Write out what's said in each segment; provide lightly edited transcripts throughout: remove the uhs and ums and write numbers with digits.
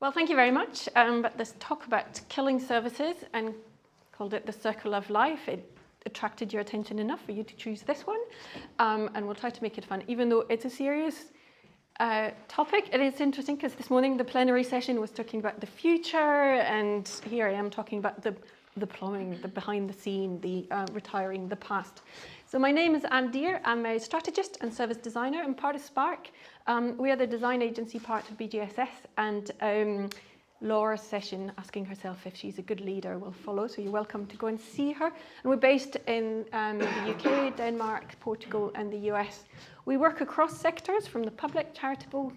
Well, thank you very much. But this talk about killing services and called it the circle of life. It attracted your attention enough for you to choose this one. And we'll try to make it fun, even though it's a serious topic. It is interesting because this morning the plenary session was talking about the future, and here I am talking about the plumbing, the behind the scene, the retiring, the past. So my name is Dhir. I'm a strategist and service designer and part of SPARCK. We are the design agency part of BGSS, and Laura's session asking herself if she's a good leader will follow, so you're welcome to go and see her. And we're based in the UK, Denmark, Portugal and the US. We work across sectors from the public, charitable,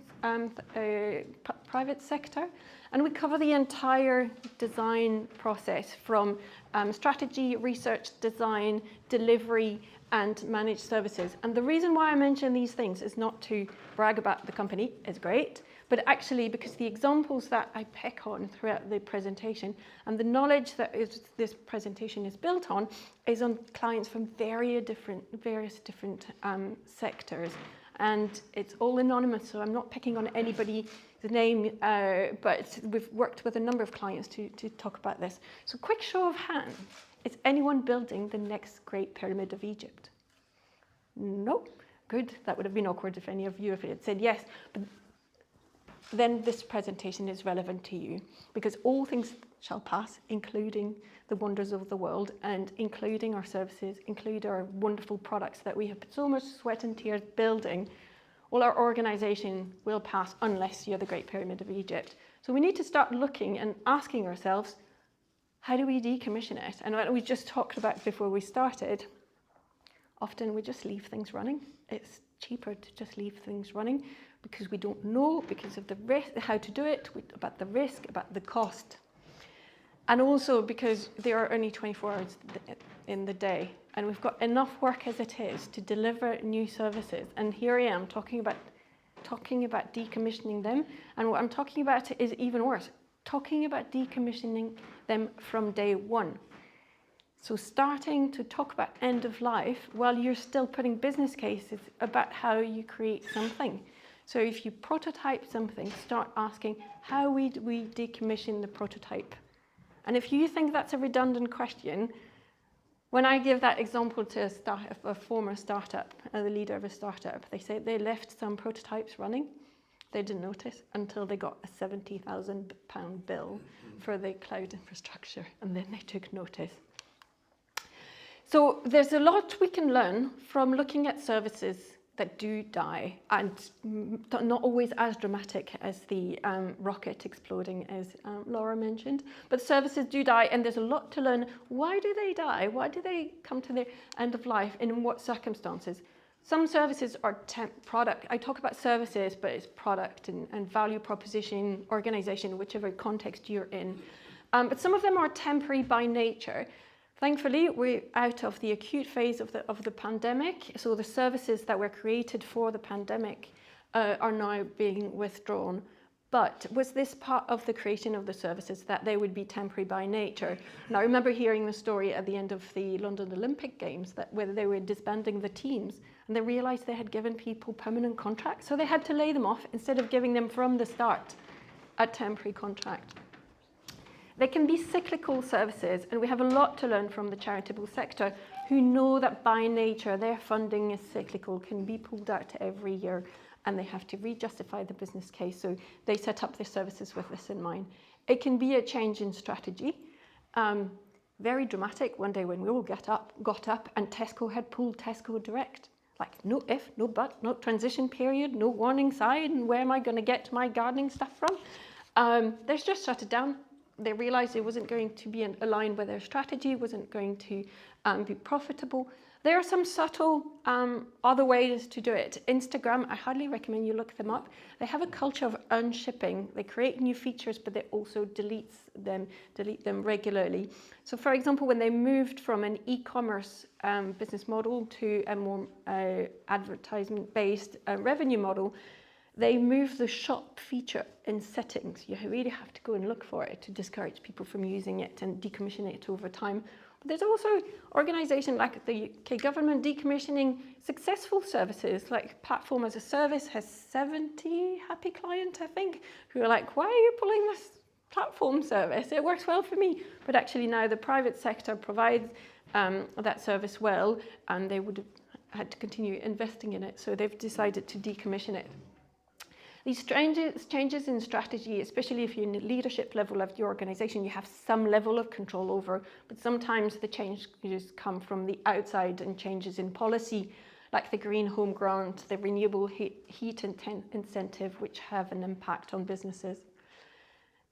private sector, and we cover the entire design process from strategy, research, design, delivery and managed services. And the reason why I mention these things is not to brag about the company, it's great, but actually because the examples that I pick on throughout the presentation and the knowledge that this presentation is built on is on clients from various different sectors. And it's all anonymous, so I'm not picking on anybody's name, but we've worked with a number of clients to talk about this. So quick show of hands. Is anyone building the next Great Pyramid of Egypt? No? Good. That would have been awkward if any of you had said yes. But then this presentation is relevant to you because all things shall pass, including the wonders of the world and including our services, include our wonderful products that we have put so much sweat and tears building. All our organization will pass unless you're the Great Pyramid of Egypt. So we need to start looking and asking ourselves, how do we decommission it? And what we just talked about before we started, often we just leave things running. It's cheaper to just leave things running because we don't know, because of the risk, how to do it, about the risk, about the cost. And also because there are only 24 hours in the day and we've got enough work as it is to deliver new services. And here I am talking about decommissioning them. And what I'm talking about is even worse, talking about decommissioning them from day one. So starting to talk about end of life while you're still putting business cases about how you create something. So if you prototype something, start asking, how we decommission the prototype? And if you think that's a redundant question, when I give that example to a former startup, the leader of a startup, they say they left some prototypes running. They didn't notice until they got a £70,000 bill for the cloud infrastructure, and then they took notice. So there's a lot we can learn from looking at services that do die, and not always as dramatic as the rocket exploding, as Laura mentioned. But services do die, and there's a lot to learn. Why do they die? Why do they come to the end of life, and in what circumstances? Some services are product. I talk about services, but it's product and value proposition, organization, whichever context you're in. But some of them are temporary by nature. Thankfully, we're out of the acute phase of the pandemic, so the services that were created for the pandemic are now being withdrawn. But was this part of the creation of the services that they would be temporary by nature? And I remember hearing the story at the end of the London Olympic Games that where they were disbanding the teams and they realized they had given people permanent contracts, so they had to lay them off instead of giving them from the start a temporary contract. They can be cyclical services, and we have a lot to learn from the charitable sector who know that by nature their funding is cyclical, can be pulled out every year, and they have to re-justify the business case, so they set up their services with this in mind. It can be a change in strategy. Very dramatic, one day when we all got up and Tesco had pulled Tesco Direct. Like no if, no but, no transition period, no warning sign, where am I going to get my gardening stuff from? They just shut it down. They realized it wasn't going to be aligned with their strategy, wasn't going to be profitable. There are some subtle other ways to do it. Instagram, I highly recommend you look them up. They have a culture of unshipping. They create new features, but they also delete them regularly. So for example, when they moved from an e-commerce business model to a more advertisement-based revenue model, They move the shop feature in settings. You really have to go and look for it to discourage people from using it and decommission it over time. But there's also organisations like the UK government decommissioning successful services, like Platform as a Service has 70 happy clients, I think, who are like, why are you pulling this platform service? It works well for me. But actually now the private sector provides that service well, and they would have had to continue investing in it. So they've decided to decommission it. These changes in strategy, especially if you're in the leadership level of the organisation, you have some level of control over, but sometimes the changes come from the outside and changes in policy, like the Green Home Grant, the Renewable Heat Incentive, which have an impact on businesses.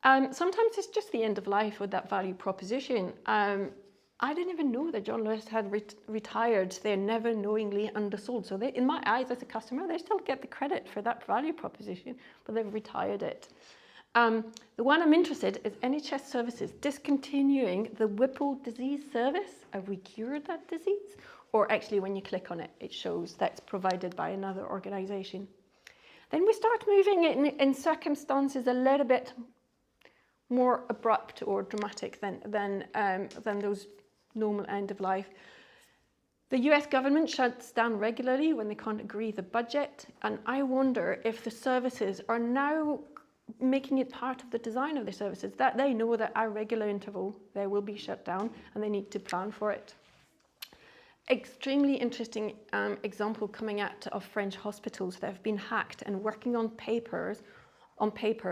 Sometimes it's just the end of life with that value proposition. I didn't even know that John Lewis had retired. They're never knowingly undersold. So they, in my eyes as a customer, they still get the credit for that value proposition, but they've retired it. The one I'm interested in is NHS Services discontinuing the Whipple disease service. Have we cured that disease? Or actually when you click on it, it shows that's provided by another organisation. Then we start moving in circumstances a little bit more abrupt or dramatic than those normal end of life. The US government shuts down regularly when they can't agree the budget, and I wonder if the services are now making it part of the design of the services, that they know that at regular interval they will be shut down and they need to plan for it. Extremely interesting example coming out of French hospitals that have been hacked and working on paper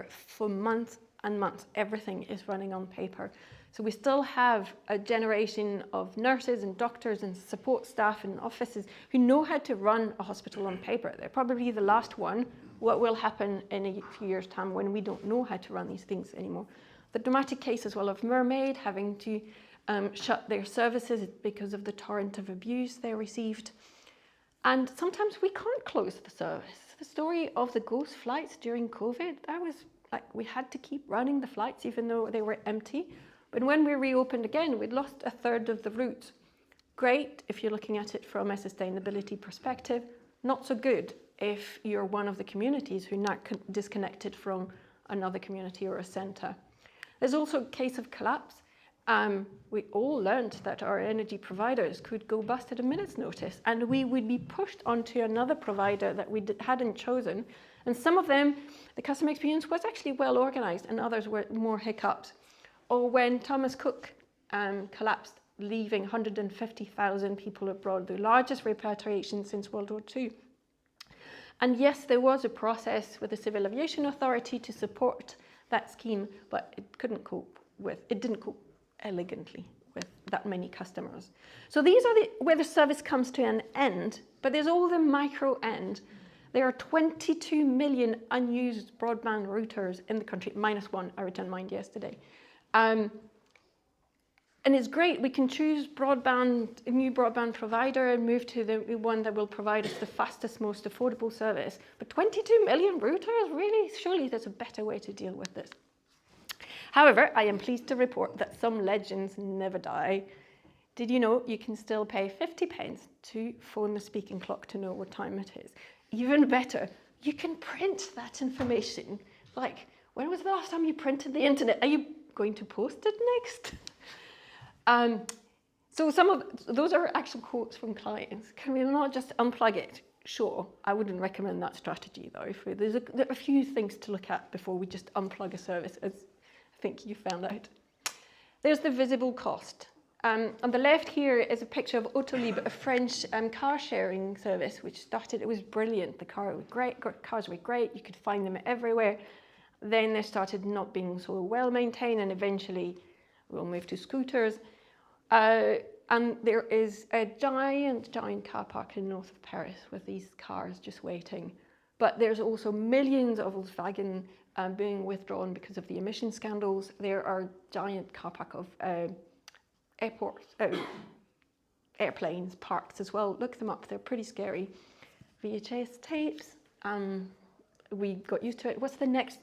for months and months. Everything is running on paper. So we still have a generation of nurses and doctors and support staff and offices who know how to run a hospital on paper. They're probably the last one. What will happen in a few years' time when we don't know how to run these things anymore? The dramatic case as well of Mermaid having to shut their services because of the torrent of abuse they received. And sometimes we can't close the service. The story of the ghost flights during COVID, that was like we had to keep running the flights even though they were empty. But when we reopened again, we'd lost a third of the routes. Great if you're looking at it from a sustainability perspective, not so good if you're one of the communities who are not disconnected from another community or a centre. There's also a case of collapse. We all learned that our energy providers could go bust at a minute's notice, and we would be pushed onto another provider that we hadn't chosen. And some of them, the customer experience was actually well organised, and others were more hiccups. Or when Thomas Cook collapsed, leaving 150,000 people abroad, the largest repatriation since World War II. And yes, there was a process with the Civil Aviation Authority to support that scheme, but it didn't cope elegantly with that many customers. So these are where the service comes to an end, but there's all the micro end. There are 22 million unused broadband routers in the country, -1, I returned mine yesterday. And it's great, we can choose a new broadband provider and move to the one that will provide us the fastest, most affordable service. But 22 million routers, really? Surely there's a better way to deal with this. However, I am pleased to report that some legends never die. Did you know you can still pay 50p to phone the speaking clock to know what time it is? Even better, you can print that information. Like, when was the last time you printed the internet? Are you going to post it next? So some of those are actual quotes from clients. Can we not just unplug it? Sure, I wouldn't recommend that strategy though. There are a few things to look at before we just unplug a service, as I think you found out. There's the visible cost. On the left here is a picture of Autolib, a French car sharing service, which started, it was brilliant. The cars were great, you could find them everywhere. Then they started not being so well maintained, and eventually we'll move to scooters. And there is a giant car park in north of Paris with these cars just waiting. But there's also millions of Volkswagen being withdrawn because of the emission scandals. There are giant car park of airplanes parked as well. Look them up, they're pretty scary. VHS tapes, we got used to it. What's the next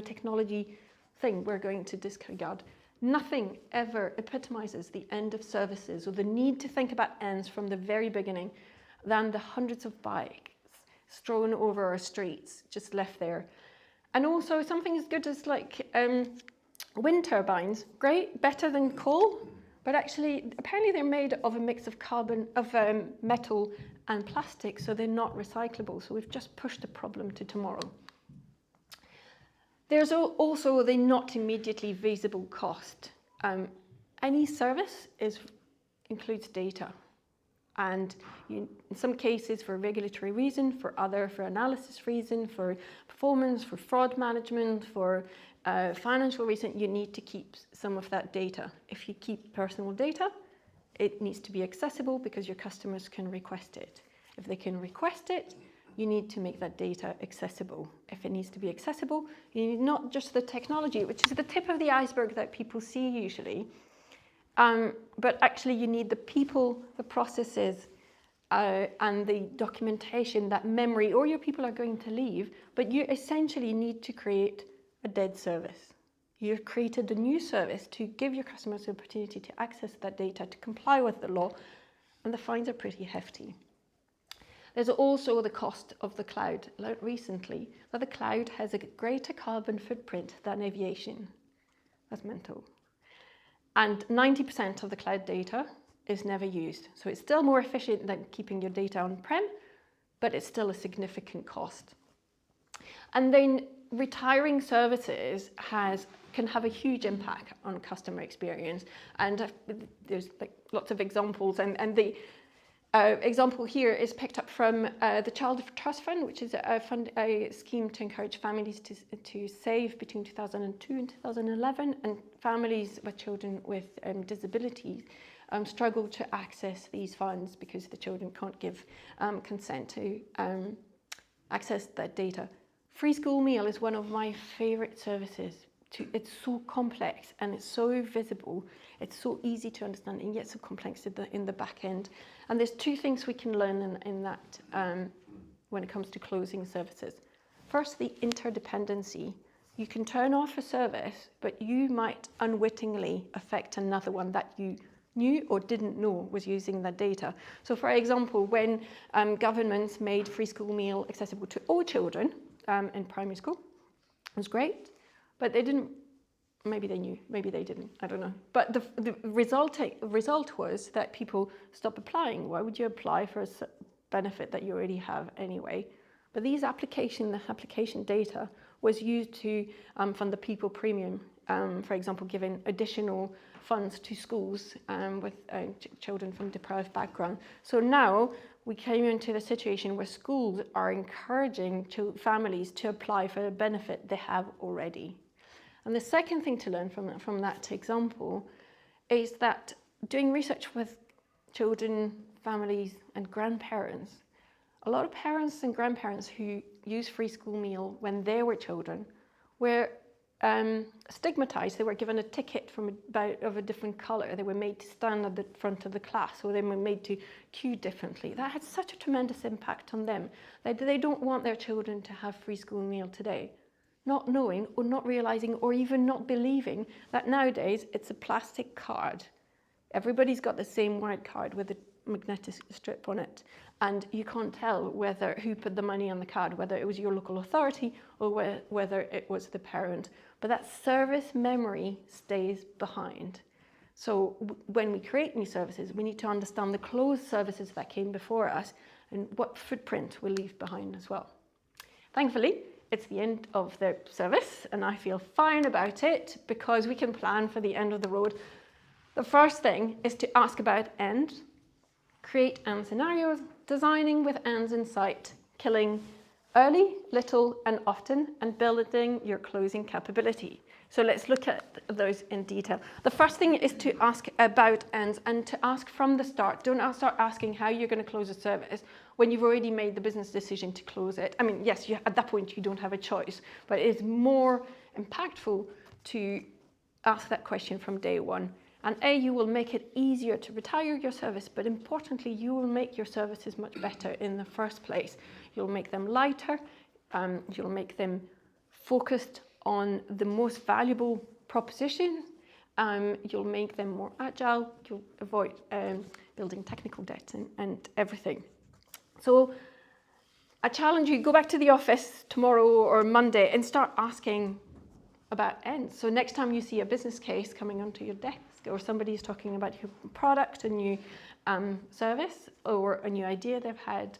technology thing we're going to disregard? Nothing ever epitomizes the end of services or the need to think about ends from the very beginning than the hundreds of bikes strewn over our streets, just left there. And also something as good as like wind turbines, great, better than coal, but actually apparently they're made of a mix of metal and plastic, so they're not recyclable. So we've just pushed the problem to tomorrow. There's also the not immediately visible cost. Any service includes data. And in some cases for regulatory reason, for analysis reason, for performance, for fraud management, for financial reason, you need to keep some of that data. If you keep personal data, it needs to be accessible because your customers can request it. If they can request it, you need to make that data accessible. If it needs to be accessible, you need not just the technology, which is the tip of the iceberg that people see usually, but actually you need the people, the processes, and the documentation, that memory, or your people are going to leave, but you essentially need to create a dead service. You've created a new service to give your customers the opportunity to access that data, to comply with the law, and the fines are pretty hefty. There's also the cost of the cloud. Learned recently that the cloud has a greater carbon footprint than aviation. That's mental. And 90% of the cloud data is never used. So it's still more efficient than keeping your data on-prem, but it's still a significant cost. And then retiring services can have a huge impact on customer experience. And there's like lots of examples. And the example here is picked up from the Child Trust Fund, which is a scheme to encourage families to save between 2002 and 2011. And families with children with disabilities struggle to access these funds because the children can't give consent to access that data. Free school meal is one of my favorite services. It's so complex and it's so visible. It's so easy to understand and yet so complex in the back end. And there's two things we can learn in that when it comes to closing services. First, the interdependency. You can turn off a service, but you might unwittingly affect another one that you knew or didn't know was using that data. So for example, when governments made free school meal accessible to all children in primary school, it was great, but they didn't, maybe they knew, maybe they didn't, I don't know. But the result was that people stopped applying. Why would you apply for a benefit that you already have anyway? But these application data was used to fund the people premium, for example, giving additional funds to schools with children from deprived background. So now we came into the situation where schools are encouraging families to apply for a benefit they have already. And the second thing to learn from that example is that doing research with children, families, and grandparents, a lot of parents and grandparents who used free school meal when they were children were stigmatized. They were given a ticket of a different color. They were made to stand at the front of the class, or they were made to queue differently. That had such a tremendous impact on them that they don't want their children to have free school meal today, not knowing or not realizing or even not believing that nowadays it's a plastic card. Everybody's got the same white card with a magnetic strip on it, and you can't tell who put the money on the card, whether it was your local authority or whether it was the parent. But that service memory stays behind. So when we create new services, we need to understand the closed services that came before us and what footprint we'll leave behind as well. Thankfully, it's the end of the service and I feel fine about it because we can plan for the end of the road. The first thing is to ask about end, create end scenarios, designing with ends in sight, killing early, little, and often, and building your closing capability. So let's look at those in detail. The first thing is to ask about ends and to ask from the start. Don't start asking how you're going to close a service when you've already made the business decision to close it. I mean, yes, at that point you don't have a choice, but it's more impactful to ask that question from day one. And you will make it easier to retire your service, but importantly, you will make your services much better in the first place. You'll make them lighter, you'll make them focused on the most valuable proposition, you'll make them more agile, you'll avoid building technical debt and everything. So I challenge you, go back to the office tomorrow or Monday and start asking about ends. So next time you see a business case coming onto your desk, or somebody's talking about your product, a new service, or a new idea they've had,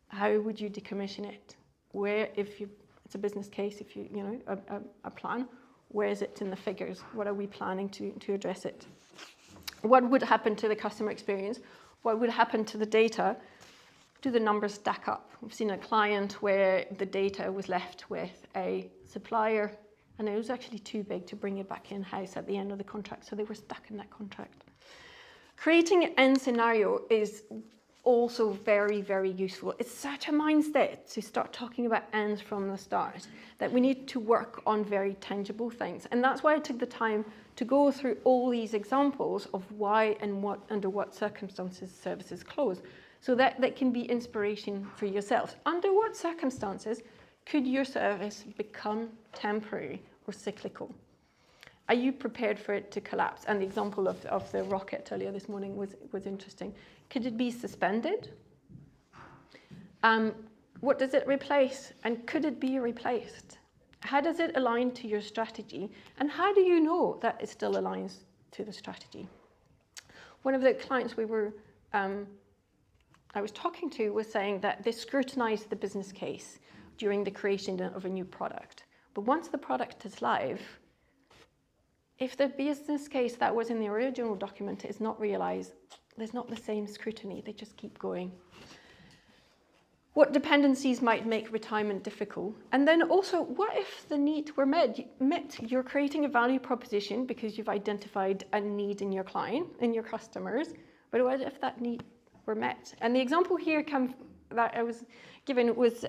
how would you decommission it? Where, if it's a business case, if you know a plan, where is it in the figures? What are we planning to address it? What would happen to the customer experience? What would happen to the data? Do the numbers stack up? We've seen a client where the data was left with a supplier and it was actually too big to bring it back in-house at the end of the contract, so they were stuck in that contract. Creating an end scenario is also very, very useful. It's such a mindset to start talking about ends from the start, that we need to work on very tangible things. And that's why I took the time to go through all these examples of why and what, under what circumstances services close, so that can be inspiration for yourselves. Under what circumstances could your service become temporary or cyclical? Are you prepared for it to collapse? And the example of the rocket earlier this morning was interesting. Could it be suspended? What does it replace? And could it be replaced? How does it align to your strategy? And how do you know that it still aligns to the strategy? One of the clients I was talking to was saying that they scrutinized the business case during the creation of a new product. But once the product is live, if the business case that was in the original document is not realized, there's not the same scrutiny, they just keep going. What dependencies might make retirement difficult? And then also, what if the needs were met? You're creating a value proposition because you've identified a need in your client, in your customers, but what if that need were met? And the example here that I was given was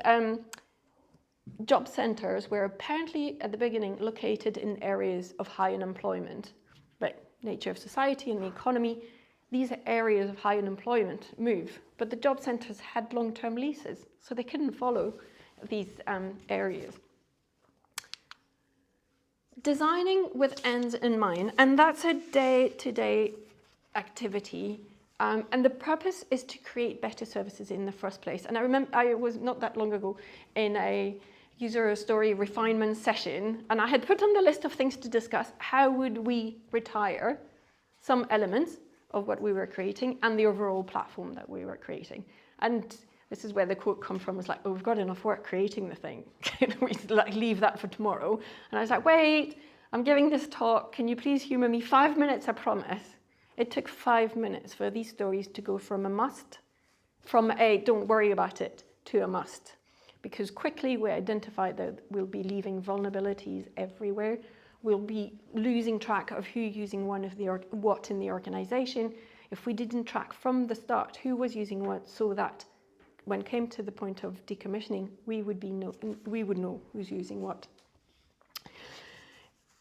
job centres were apparently at the beginning located in areas of high unemployment. But nature of society and the economy, these areas of high unemployment move, but the job centres had long-term leases, so they couldn't follow these areas. Designing with ends in mind, and that's a day-to-day activity. And the purpose is to create better services in the first place. And I remember I was not that long ago in a user story refinement session, and I had put on the list of things to discuss, how would we retire some elements of what we were creating and the overall platform that we were creating. And this is where the quote comes from, was like, oh, we've got enough work creating the thing. We like leave that for tomorrow. And I was like, wait, I'm giving this talk. Can you please humor me? 5 minutes, I promise. It took 5 minutes for these stories to go from a must, from a don't worry about it, to a must. Because quickly we identified that we'll be leaving vulnerabilities everywhere. We'll be losing track of who using what in the organization. If we didn't track from the start who was using what, so that when it came to the point of decommissioning, we would know who's using what.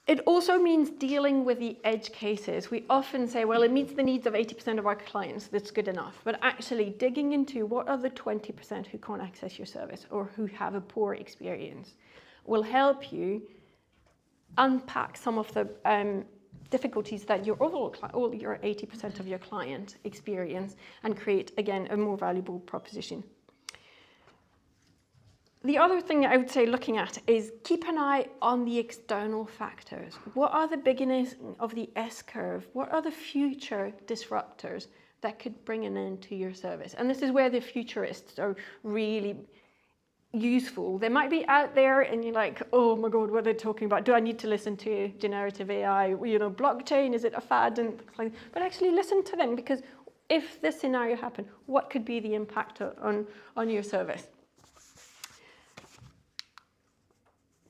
It also means dealing with the edge cases. We often say, well, it meets the needs of 80% of our clients, that's good enough. But actually digging into what are the 20% who can't access your service or who have a poor experience will help you unpack some of the difficulties that your all your 80% of your client experience and create, again, a more valuable proposition. The other thing I would say looking at is keep an eye on the external factors. What are the beginnings of the S-curve? What are the future disruptors that could bring an end to your service? And this is where the futurists are really useful. They might be out there and you're like, oh my God, what are they talking about? Do I need to listen to generative AI? Blockchain, is it a fad? But actually listen to them, because if this scenario happened, what could be the impact on your service?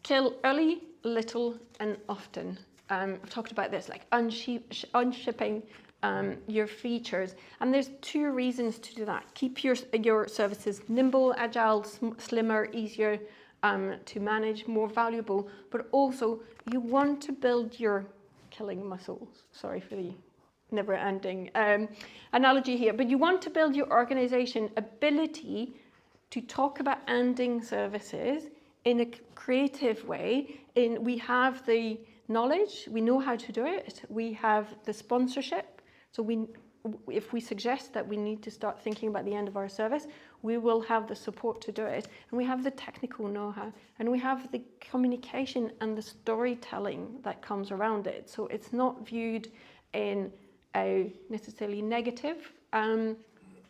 Kill early, little, and often. I've talked about this, like unshipping your features. And there's 2 reasons to do that. Keep your services nimble, agile, slimmer, easier to manage, more valuable, but also you want to build your killing muscles. Sorry for the never-ending analogy here, but you want to build your organization ability to talk about ending services in a creative way. We have the knowledge, we know how to do it, we have the sponsorship, so if we suggest that we need to start thinking about the end of our service, we will have the support to do it, and we have the technical know-how, and we have the communication and the storytelling that comes around it. So it's not viewed in a necessarily negative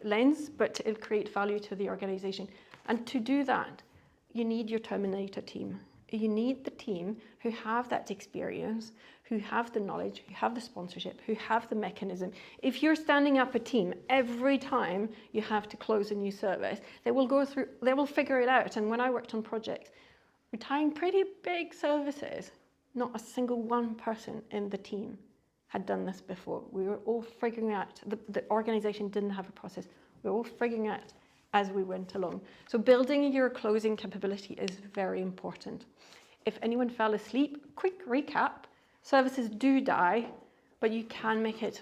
lens, but it'll create value to the organization. And to do that, you need your Terminator team. You need the team who have that experience, who have the knowledge, who have the sponsorship, who have the mechanism. If you're standing up a team every time you have to close a new service, they will figure it out. And when I worked on projects, retiring pretty big services, not a single one person in the team had done this before. We were all figuring out, the organization didn't have a process. We were all figuring out as we went along. So building your closing capability is very important. If anyone fell asleep, quick recap, services do die, but you can make it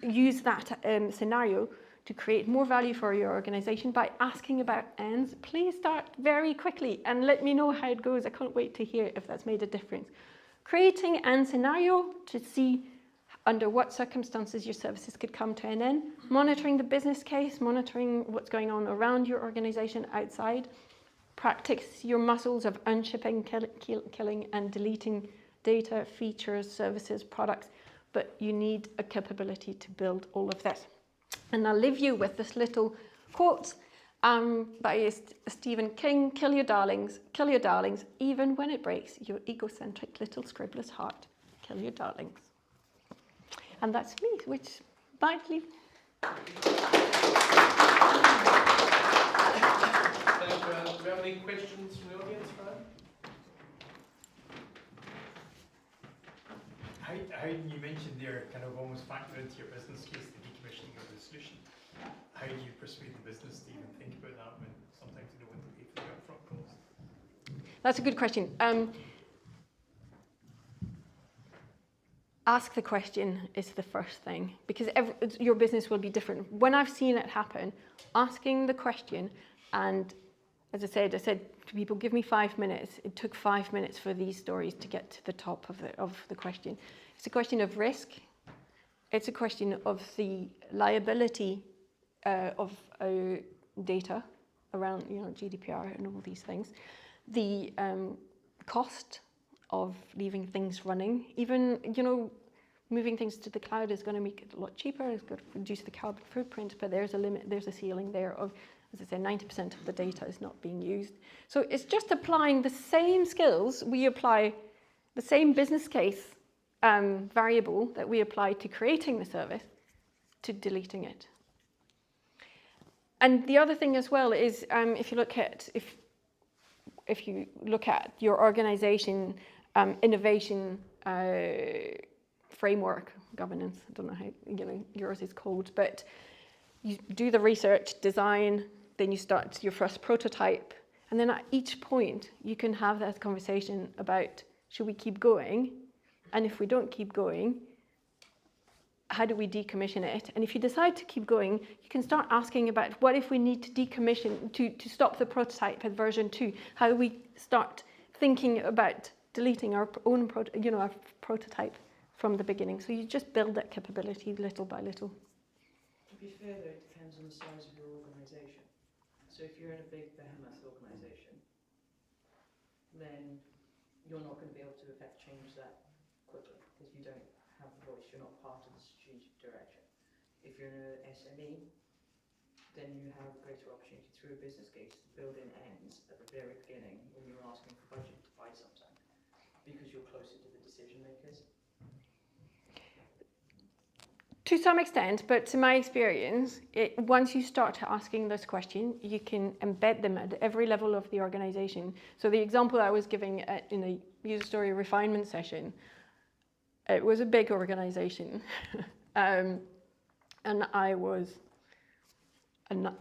use that scenario to create more value for your organization by asking about ends. Please start very quickly and let me know how it goes. I can't wait to hear if that's made a difference. Creating end scenario to see under what circumstances your services could come to an end, monitoring the business case, monitoring what's going on around your organization outside, practice your muscles of unshipping, killing and deleting data, features, services, products, but you need a capability to build all of this. And I'll leave you with this little quote by Stephen King: kill your darlings, even when it breaks your egocentric little scribblers heart. Kill your darlings. And that's me, which might leave. Do we have any questions from the audience, Ryan? How you mentioned there kind of almost factor into your business case the decommissioning of the solution. How do you persuade the business to even think about that when sometimes they don't want to pay for the upfront costs? That's a good question. Ask the question is the first thing, because your business will be different. When I've seen it happen, asking the question, and as I said to people, give me 5 minutes. It took 5 minutes for these stories to get to the top of the question. It's a question of risk. It's a question of the liability of data around GDPR and all these things. The cost of leaving things running. Even, moving things to the cloud is going to make it a lot cheaper. It's going to reduce the carbon footprint, but there's a limit, there's a ceiling there of, as I say, 90% of the data is not being used. So it's just applying the same skills. We apply the same business case variable that we apply to creating the service to deleting it. And the other thing as well is if you look at your organization innovation framework, governance, I don't know how yours is called, but you do the research, design, then you start your first prototype, and then at each point you can have that conversation about, should we keep going? And if we don't keep going, how do we decommission it? And if you decide to keep going, you can start asking about what if we need to decommission to stop the prototype at version 2? How do we start thinking about deleting our own our prototype from the beginning? So you just build that capability little by little. To be fair though, it depends on the size of your organisation. So if you're in a big behemoth organisation, then you're not going to be able to affect change that quickly because you don't have the voice, you're not part of the strategic direction. If you're in an SME, then you have a greater opportunity through a business case to build in ends at the very beginning when you're asking for budget to buy something, because you're closer to the decision makers. To some extent, but to my experience, once you start asking this question, you can embed them at every level of the organization. So the example I was giving in a user story refinement session, it was a big organization, and I was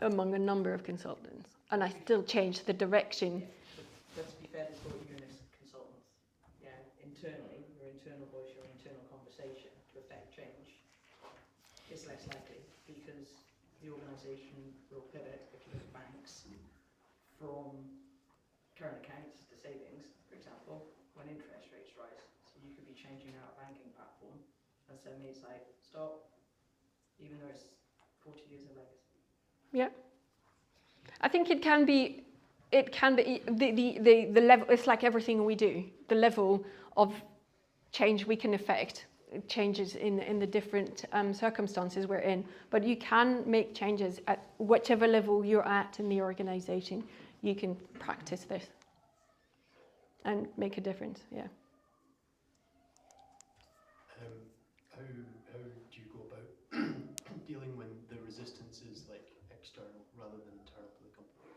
among a number of consultants, and I still changed the direction. Let's be fair, that's what you're doing as consultants. Yeah, internally, your internal voice, your internal conversation to affect change is less likely because the organisation will pivot, if you look at banks, from current accounts to savings, for example, when interest rates rise. So you could be changing out a banking platform and suddenly it's like, stop, even though it's 40 years of legacy. Yeah. I think it can be the level. It's like everything we do. The level of change we can affect changes in the different circumstances we're in. But you can make changes at whichever level you're at in the organisation. You can practice this and make a difference. Yeah. How do you go about dealing when the resistance is like external rather than internal to the company?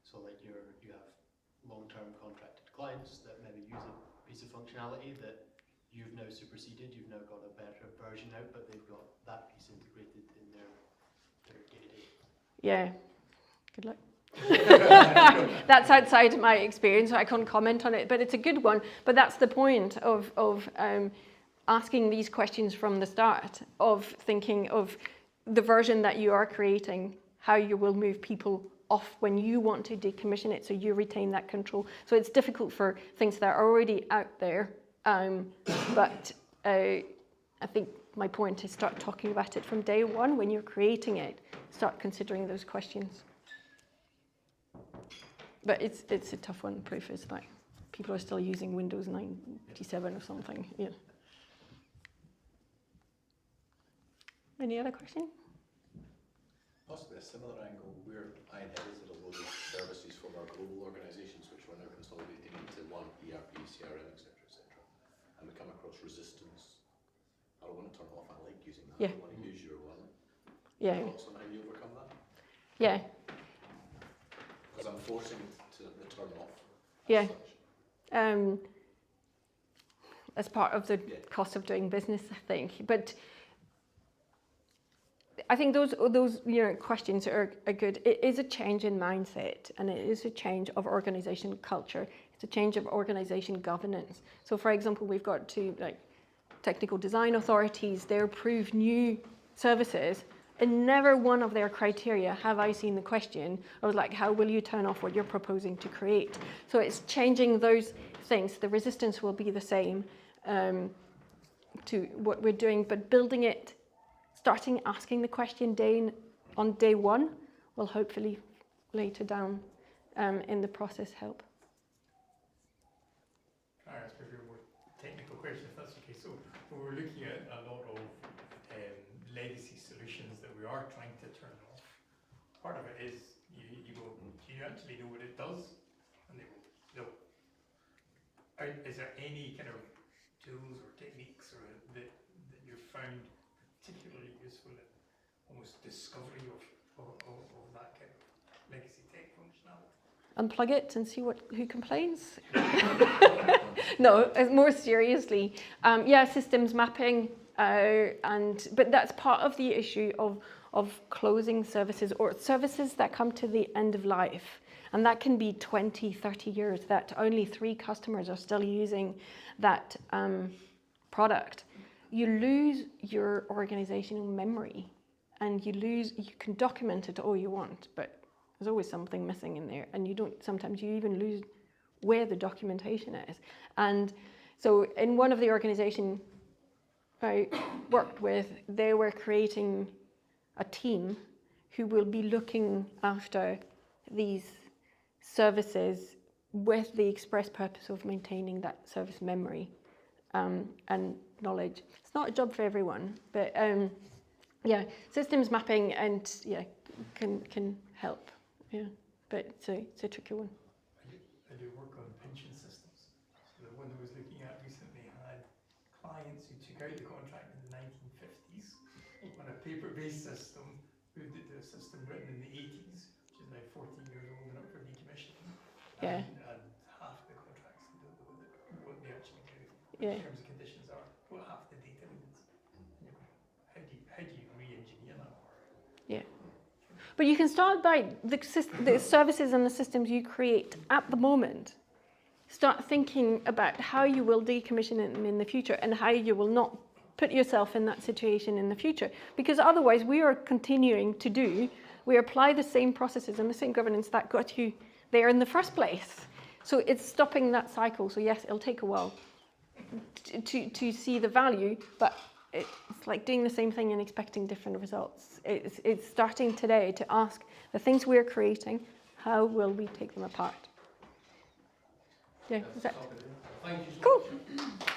So like you have long-term contracted clients that maybe use a piece of functionality that you've now superseded, you've now got a better version out, but they've got that piece integrated in their day-to-day. Yeah. Good luck. That's outside of my experience, so I can't comment on it, but it's a good one. But that's the point of asking these questions from the start, of thinking of the version that you are creating, how you will move people off when you want to decommission it, so you retain that control. So it's difficult for things that are already out there, but I think my point is start talking about it from day one. When you're creating it, start considering those questions. But it's a tough one. Proof is like people are still using Windows 97 or something. Yeah. Any other question? Possibly a similar angle where I inherited a load of services from our global organisations which we're now consolidating into one ERP, CRM, etc., and we come across resistance. I don't want to turn off, I like using that. Yeah. I want to use your one. Yeah. Thoughts on how you overcome that? Yeah. Because I'm forcing it to turn off. Yeah. Such. As part of the cost of doing business, I think. But I think those questions are good. It is a change in mindset, and it is a change of organisation culture. It's a change of organisation governance. So, for example, we've got two technical design authorities. They approve new services, and never one of their criteria have I seen the question of how will you turn off what you're proposing to create. So it's changing those things. The resistance will be the same to what we're doing, but building it. Starting asking the question on day one will hopefully later down in the process help. Can I ask maybe a more technical question, if that's okay? So we're looking at a lot of legacy solutions that we are trying to turn off. Part of it is you go, do you actually know what it does? And they go, no. Is there any kind of tools or techniques that you've found particularly useful in almost discovery of that kind of legacy tech functionality? Unplug it and see who complains. No, more seriously, systems mapping, but that's part of the issue of closing services or services that come to the end of life. And that can be 20, 30 years that only 3 customers are still using that product. You lose your organizational memory, and you can document it all you want, but there's always something missing in there, and sometimes you even lose where the documentation is. And so in one of the organizations I worked with, they were creating a team who will be looking after these services with the express purpose of maintaining that service memory and knowledge. It's not a job for everyone, but systems mapping and can help. Yeah, but it's a tricky one. I do work on pension systems. So the one I was looking at recently had clients who took out the contract in the 1950s on a paper-based system, moved it to a system written in the 80s, which is now 14 years old and up for decommissioning. Yeah. And half the contracts, they don't know what they actually do. Yeah. Terms and conditions are, what half the data means. How do you re-engineer that? Yeah. But you can start by the services and the systems you create at the moment. Start thinking about how you will decommission them in the future and how you will not put yourself in that situation in the future. Because otherwise we are continuing we apply the same processes and the same governance that got you there in the first place. So it's stopping that cycle. So yes, it'll take a while to see the value, but it's like doing the same thing and expecting different results. It's starting today to ask the things we're creating, how will we take them apart? Yeah, is that Thank you so cool? much.